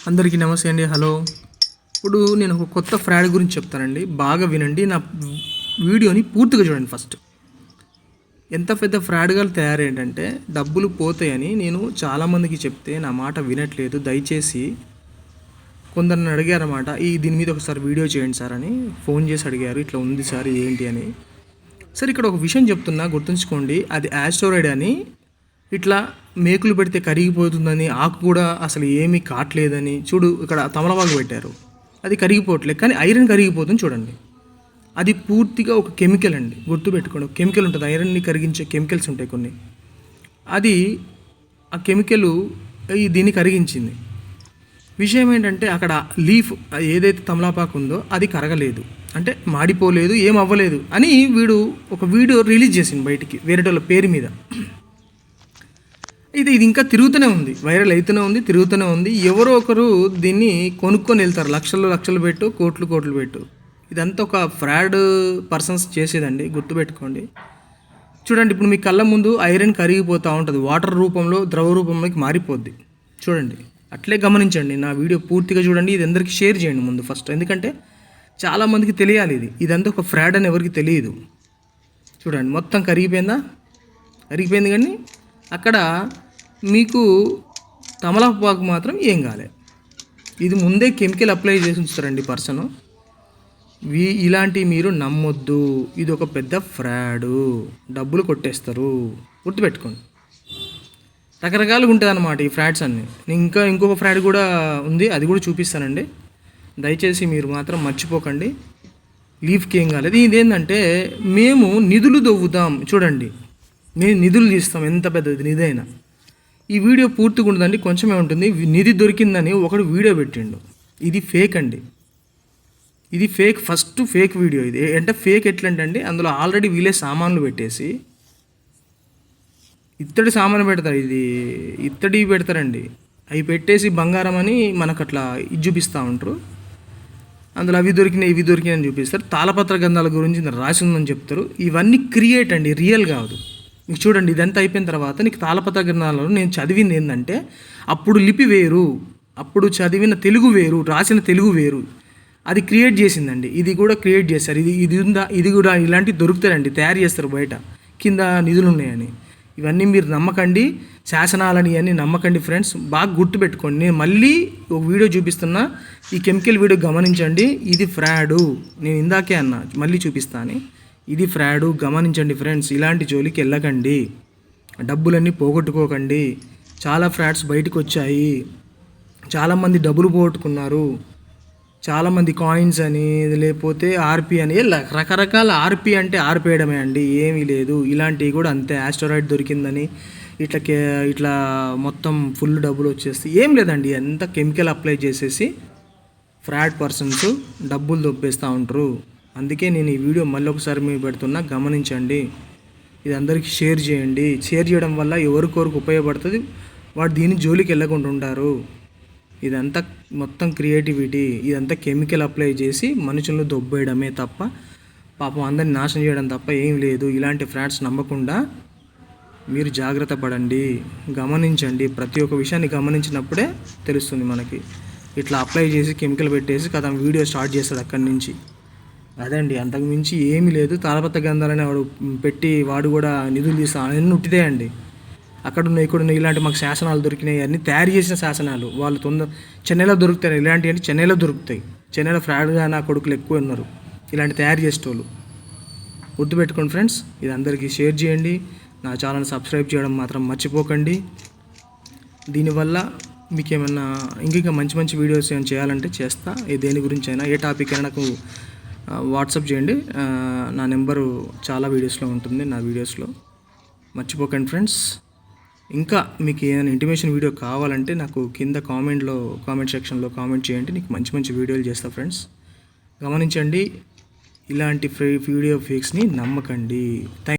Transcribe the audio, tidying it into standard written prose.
అందరికీ నమస్తే అండి. హలో. ఇప్పుడు నేను ఒక కొత్త ఫ్రాడ్ గురించి చెప్తానండి, బాగా వినండి. నా వీడియోని పూర్తిగా చూడండి. ఫస్ట్ ఎంత పెద్ద ఫ్రాడ్గా తయారేంటంటే డబ్బులు పోతాయని నేను చాలామందికి చెప్తే నా మాట వినట్లేదు. దయచేసి కొందరిని అడిగారన్నమాట, దీని మీద ఒకసారి వీడియో చేయండి సార్ అని ఫోన్ చేసి అడిగారు. ఇట్లా ఉంది సార్ ఏంటి అని. సరే, ఇక్కడ ఒక విషయం చెప్తున్నా, గుర్తుంచుకోండి. అది యాస్టోరైడ్ అని, ఇట్లా మేకులు పెడితే కరిగిపోతుందని, ఆకు కూడా అసలు ఏమీ కావట్లేదని. చూడు, ఇక్కడ తమలపాకు పెట్టారు, అది కరిగిపోవట్లేదు, కానీ ఐరన్ కరిగిపోతుంది చూడండి. అది పూర్తిగా ఒక కెమికల్ అండి, గుర్తుపెట్టుకోండి. ఒక కెమికల్ ఉంటుంది, ఐరన్ని కరిగించే కెమికల్స్ ఉంటాయి కొన్ని. అది ఆ కెమికల్ దీన్ని కరిగించింది. విషయం ఏంటంటే అక్కడ లీఫ్ ఏదైతే తమలపాకు ఉందో అది కరగలేదు, అంటే మాడిపోలేదు, ఏం అవ్వలేదు అని వీడు ఒక వీడియో రిలీజ్ చేసింది బయటికి వేరే వాళ్ళ పేరు మీద. ఇది ఇంకా తిరుగుతూనే ఉంది, వైరల్ అవుతూనే ఉంది, తిరుగుతూనే ఉంది. ఎవరో ఒకరు దీన్ని కొనుక్కొని వెళ్తారు, లక్షలు పెట్టు, కోట్లు పెట్టు. ఇదంతా ఒక ఫ్రాడ్ పర్సన్స్ చేసేదండి, గుర్తుపెట్టుకోండి. చూడండి, ఇప్పుడు మీ కళ్ళ ముందు ఐరన్ కరిగిపోతూ ఉంటుంది, వాటర్ రూపంలో, ద్రవ రూపంలోకి మారిపోద్ది. చూడండి, అట్లే గమనించండి. నా వీడియో పూర్తిగా చూడండి, ఇది అందరికీ షేర్ చేయండి ముందు ఫస్ట్, ఎందుకంటే చాలామందికి తెలియాలి ఇదంతా ఒక ఫ్రాడ్ అని ఎవరికి తెలియదు. చూడండి, మొత్తం కరిగిపోయింది, కానీ అక్కడ మీకు తమలపాకు మాత్రం ఏం కాలే. ఇది ముందే కెమికల్ అప్లై చేసి ఉంచుతారండి పర్సను. ఇలాంటివి మీరు నమ్మొద్దు, ఇది ఒక పెద్ద ఫ్రాడు, డబ్బులు కొట్టేస్తారు, గుర్తుపెట్టుకోండి. రకరకాలుగా ఉంటుంది అన్నమాట ఈ ఫ్రాడ్స్ అన్నీ. ఇంకొక ఫ్రాడ్ కూడా ఉంది, అది కూడా చూపిస్తానండి. దయచేసి మీరు మాత్రం మర్చిపోకండి. లీఫ్కి ఏం కాలేదు. ఇదేంటంటే మేము నిధులు దొవ్వుతాం, చూడండి, మేము నిధులు తీస్తాం, ఎంత పెద్దది నిధి అయినా. ఈ వీడియో పూర్తిగా ఉండదండి, కొంచెమే ఉంటుంది. నిధి దొరికిందని ఒకడు వీడియో పెట్టిండు, ఇది ఫేక్ అండి, ఇది ఫేక్. ఫస్ట్ ఫేక్ వీడియో ఇది. అంటే ఫేక్ ఎట్లంటే అందులో ఆల్రెడీ వీళ్ళే సామాన్లు పెట్టేసి, ఇత్తడి సామాను పెడతారు, ఇత్తడి పెడతారండి, అవి పెట్టేసి బంగారం అని మనకు అట్లా ఇది చూపిస్తూ ఉంటారు. అందులో అవి దొరికినాయి అని చూపిస్తారు. తాళపత్ర గంధాల గురించి రాసి ఉందని చెప్తారు. ఇవన్నీ క్రియేట్ అండి, రియల్ కాదు. మీకు చూడండి, ఇదంతా అయిపోయిన తర్వాత నీకు తాళపత్ర గ్రంథాలలో నేను చదివింది ఏంటంటే, అప్పుడు లిపి వేరు, అప్పుడు చదివిన తెలుగు వేరు, రాసిన తెలుగు వేరు, అది క్రియేట్ చేసిందండి. ఇది కూడా క్రియేట్ చేస్తారు. ఇది ఉందా, ఇది కూడా ఇలాంటివి దొరుకుతాయండి, తయారు చేస్తారు బయట, కింద నిధులు ఉన్నాయని. ఇవన్నీ మీరు నమ్మకండి, శాసనాలని అన్నీ నమ్మకండి ఫ్రెండ్స్. బాగా గుర్తుపెట్టుకోండి. నేను మళ్ళీ ఒక వీడియో చూపిస్తున్నా, ఈ కెమికల్ వీడియో గమనించండి. ఇది ఫ్రాడు, నేను ఇందాకే అన్నా, మళ్ళీ చూపిస్తాను. ఇది ఫ్రాడు, గమనించండి ఫ్రెండ్స్. ఇలాంటి జోలికి వెళ్ళకండి, డబ్బులన్నీ పోగొట్టుకోకండి. చాలా ఫ్రాడ్స్ బయటకు వచ్చాయి, చాలామంది డబ్బులు పోగొట్టుకున్నారు. చాలామంది కాయిన్స్ అని, లేకపోతే ఆర్పి అని, రకరకాల. ఆర్పి అంటే ఆర్పేయడమే అండి, ఏమీ లేదు. ఇలాంటివి కూడా అంతే, యాస్టరాయిడ్ దొరికిందని ఇట్లా మొత్తం ఫుల్ డబ్బులు వచ్చేసి ఏం లేదండి. అంత కెమికల్ అప్లై చేసేసి ఫ్రాడ్ పర్సన్స్ డబ్బులు దొబ్బేస్తూ ఉంటారు. అందుకే నేను ఈ వీడియో మళ్ళీ ఒకసారి మీకు పెడుతున్నా, గమనించండి. ఇది అందరికీ షేర్ చేయండి. షేర్ చేయడం వల్ల ఎవరికొరకు ఉపయోగపడుతుంది, వాడు దీని జోలికి వెళ్ళకుండా ఉంటారు. ఇదంతా మొత్తం క్రియేటివిటీ, ఇదంతా కెమికల్ అప్లై చేసి మనుషులను దొబ్బేయడమే తప్ప, పాపం అందరిని నాశనం చేయడం తప్ప ఏం లేదు. ఇలాంటి ఫ్రాడ్స్ నమ్మకుండా మీరు జాగ్రత్త పడండి, గమనించండి. ప్రతి ఒక్క విషయాన్ని గమనించినప్పుడే తెలుస్తుంది మనకి. ఇట్లా అప్లై చేసి కెమికల్ పెట్టేసి కదా వీడియో స్టార్ట్ చేస్తాడు అక్కడి నుంచి. అదండి, అంతకు మించి ఏమీ లేదు. తాళపత్ర గ్రంథాలని వాడు పెట్టి వాడు కూడా నిధులు తీస్తాడు, అన్నీ ఉట్టిదే అండి. అక్కడున్న ఇక్కడున్న ఇలాంటి మాకు శాసనాలు దొరికినాయి, అన్నీ తయారు చేసిన శాసనాలు. వాళ్ళు చెన్నైలో దొరుకుతాయి, ఇలాంటివన్నీ చెన్నైలో దొరుకుతాయి. చెన్నైలో ఫ్రాడ్గా నా కొడుకులు ఎక్కువ ఉన్నారు, ఇలాంటి తయారు చేసేటోళ్ళు. గుర్తుపెట్టుకోండి ఫ్రెండ్స్. ఇది అందరికీ షేర్ చేయండి. నా ఛానల్ సబ్స్క్రైబ్ చేయడం మాత్రం మర్చిపోకండి. దీనివల్ల మీకు ఏమన్నా ఇంకా మంచి వీడియోస్ ఏమైనా చేయాలంటే చేస్తా. దేని గురించి అయినా, ఏ టాపిక్ అయినా నాకు వాట్సాప్ చేయండి. నా నెంబరు చాలా వీడియోస్లో ఉంటుంది, నా వీడియోస్లో. మర్చిపోకండి ఫ్రెండ్స్. ఇంకా మీకు ఏదైనా ఇంటిమేషన్ వీడియో కావాలంటే నాకు కింద కామెంట్ సెక్షన్లో కామెంట్ చేయండి, నీకు మంచి వీడియోలు చేస్తా ఫ్రెండ్స్. గమనించండి, ఇలాంటి వీడియో ఫేక్స్ని నమ్మకండి.